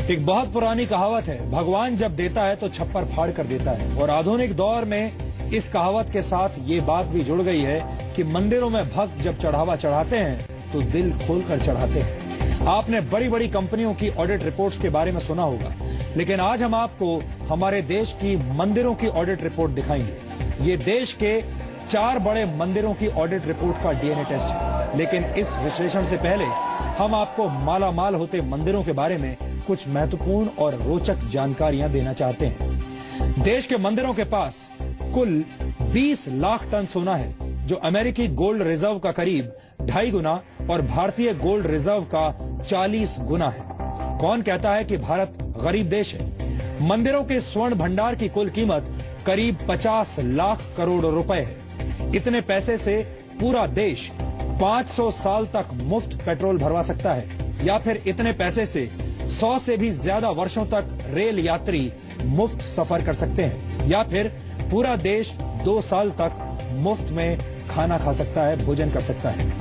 एक बहुत पुरानी कहावत है, भगवान जब देता है तो छप्पर फाड़ कर देता है। और आधुनिक दौर में इस कहावत के साथ ये बात भी जुड़ गई है कि मंदिरों में भक्त जब चढ़ावा चढ़ाते हैं तो दिल खोलकर चढ़ाते हैं। आपने बड़ी बड़ी कंपनियों की ऑडिट रिपोर्ट्स के बारे में सुना होगा, लेकिन आज हम आपको हमारे देश की मंदिरों की ऑडिट रिपोर्ट दिखाएंगे। ये देश के 4 बड़े मंदिरों की ऑडिट रिपोर्ट का डीएनए टेस्ट है। लेकिन इस विश्लेषण से पहले हम आपको माला माल होते मंदिरों के बारे में कुछ महत्वपूर्ण और रोचक जानकारियां देना चाहते हैं। देश के मंदिरों के पास कुल 20 लाख टन सोना है, जो अमेरिकी गोल्ड रिजर्व का करीब 2.5 गुना और भारतीय गोल्ड रिजर्व का 40 गुना है। कौन कहता है कि भारत गरीब देश है? मंदिरों के स्वर्ण भंडार की कुल कीमत करीब 50 लाख करोड़ रुपए है। इतने पैसे से पूरा देश 500 साल तक मुफ्त पेट्रोल भरवा सकता है, या फिर इतने पैसे से 100 से भी ज्यादा वर्षों तक रेल यात्री मुफ्त सफर कर सकते हैं, या फिर पूरा देश 2 साल तक मुफ्त में खाना खा सकता है, भोजन कर सकता है।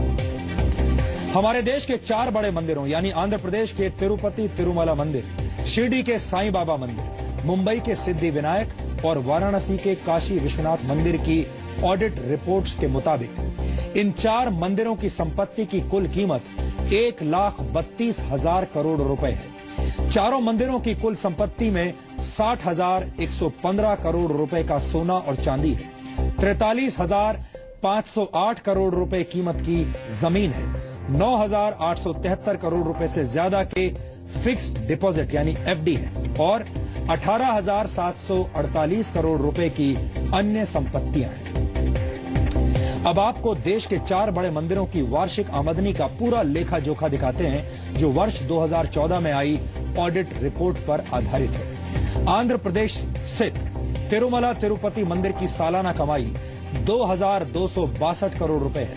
हमारे देश के 4 बड़े मंदिरों यानी आंध्र प्रदेश के तिरुपति तिरुमला मंदिर, शिरडी के साईं बाबा मंदिर, मुंबई के सिद्धि विनायक और वाराणसी के काशी विश्वनाथ मंदिर की ऑडिट रिपोर्ट्स के मुताबिक इन 4 मंदिरों की संपत्ति की कुल कीमत 1,32,000 करोड़ रुपए है। चारों मंदिरों की कुल संपत्ति में 60,115 करोड़ रुपए का सोना और चांदी है, 43,508 करोड़ रुपए कीमत की जमीन है, 9,873 करोड़ रुपए से ज्यादा के फिक्स्ड डिपॉजिट यानी एफडी है और 18,748 करोड़ रुपए की अन्य संपत्तियां हैं। अब आपको देश के 4 बड़े मंदिरों की वार्षिक आमदनी का पूरा लेखा जोखा दिखाते हैं, जो वर्ष 2014 में आई ऑडिट रिपोर्ट पर आधारित है। आंध्र प्रदेश स्थित तिरुमला तिरुपति मंदिर की सालाना कमाई 2,262 करोड़ रुपए है।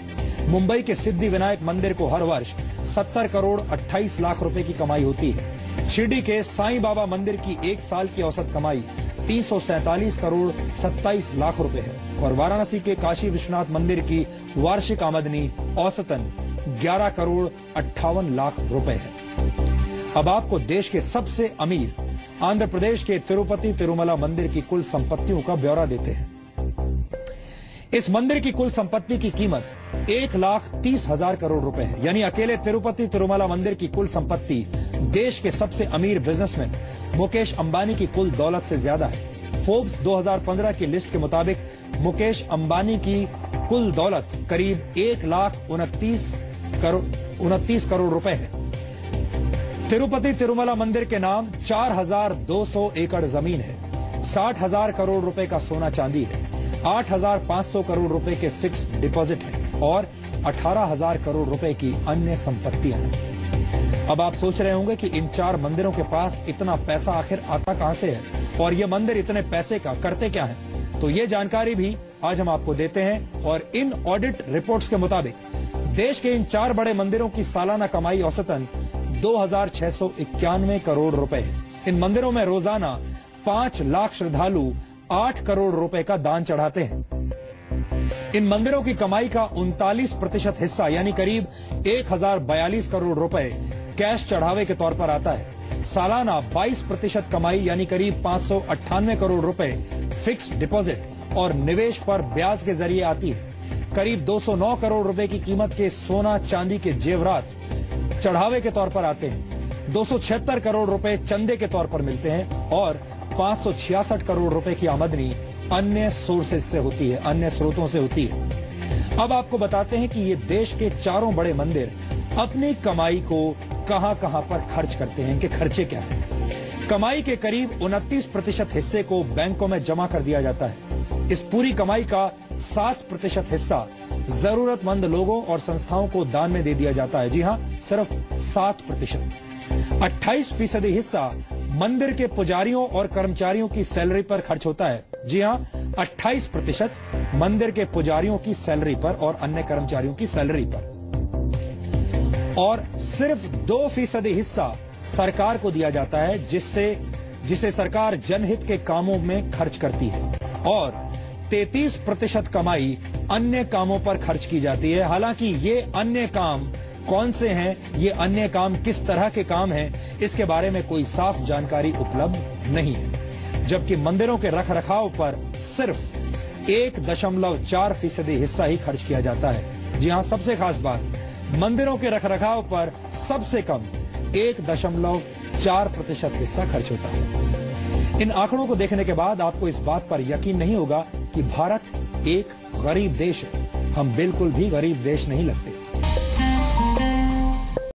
मुंबई के सिद्धि विनायक मंदिर को हर वर्ष 70 करोड़ 28 लाख रुपए की कमाई होती है। शिरडी के साईं बाबा मंदिर की 1 साल की औसत कमाई 347 करोड़ 27 लाख रुपए है और वाराणसी के काशी विश्वनाथ मंदिर की वार्षिक आमदनी औसतन 11 करोड़ 58 लाख रुपए है। अब आपको देश के सबसे अमीर आंध्र प्रदेश के तिरुपति तिरुमला मंदिर की कुल संपत्तियों का ब्यौरा देते हैं। इस मंदिर की कुल संपत्ति की कीमत 1,30,000 करोड़ रुपए है, यानी अकेले तिरुपति तिरुमला मंदिर की कुल संपत्ति देश के सबसे अमीर बिजनेसमैन मुकेश अंबानी की कुल दौलत से ज्यादा है। फोर्ब्स 2015 की लिस्ट के मुताबिक मुकेश अंबानी की कुल दौलत करीब 1,29 करोड़ रुपए है। तिरुपति तिरुमला मंदिर के नाम 4,200 एकड़ जमीन है, 60,000 करोड़ रुपए का सोना चांदी है, 8,500 करोड़ रुपए के फिक्स्ड डिपॉजिट है और 18,000 करोड़ रुपए की अन्य संपत्तियां हैं। अब आप सोच रहे होंगे कि इन 4 मंदिरों के पास इतना पैसा आखिर आता कहां से है और ये मंदिर इतने पैसे का करते क्या हैं? तो ये जानकारी भी आज हम आपको देते हैं। और इन ऑडिट रिपोर्ट्स के मुताबिक देश के इन 4 बड़े मंदिरों की सालाना कमाई औसतन 2,691 करोड़ रुपए है। इन मंदिरों में रोजाना 5 लाख श्रद्धालु 8 करोड़ रुपए का दान चढ़ाते हैं। इन मंदिरों की कमाई का 39% हिस्सा यानी करीब 1,042 करोड़ रुपए कैश चढ़ावे के तौर पर आता है। सालाना 22% कमाई यानी करीब 598 करोड़ रुपए फिक्स्ड डिपॉजिट और निवेश पर ब्याज के जरिए आती है। करीब 209 करोड़ रुपए की कीमत के सोना चांदी के जेवरात चढ़ावे के तौर पर आते हैं। 276 करोड़ रुपए चंदे के तौर पर मिलते हैं और 566 करोड़ रुपए की आमदनी अन्य सोर्सेज से होती है, अन्य स्रोतों से होती है। अब आपको बताते हैं कि ये देश के 4 बड़े मंदिर अपनी कमाई को कहां-कहां पर खर्च करते हैं, इनके खर्चे क्या हैं। कमाई के करीब 29% हिस्से को बैंकों में जमा कर दिया जाता है। इस पूरी कमाई का 7% हिस्सा जरूरतमंद लोगों और संस्थाओं को दान में दे दिया जाता है। जी हां, सिर्फ 7%। 28% हिस्सा मंदिर के पुजारियों और कर्मचारियों की सैलरी पर खर्च होता है। जी हां, 28% मंदिर के पुजारियों की सैलरी पर और अन्य कर्मचारियों की सैलरी पर। और सिर्फ 2% हिस्सा सरकार को दिया जाता है, जिसे सरकार जनहित के कामों में खर्च करती है और 33% कमाई अन्य कामों पर खर्च की जाती है। हालांकि ये अन्य काम कौन से हैं ये अन्य काम, किस तरह के काम हैं, इसके बारे में कोई साफ जानकारी उपलब्ध नहीं है। जबकि मंदिरों के रखरखाव पर सिर्फ 1.4% हिस्सा ही खर्च किया जाता है। जी हां, सबसे खास बात, मंदिरों के रखरखाव पर सबसे कम 1.4% हिस्सा खर्च होता है। इन आंकड़ों को देखने के बाद आपको इस बात पर यकीन नहीं होगा कि भारत एक गरीब देश है। हम बिल्कुल भी गरीब देश नहीं लगते।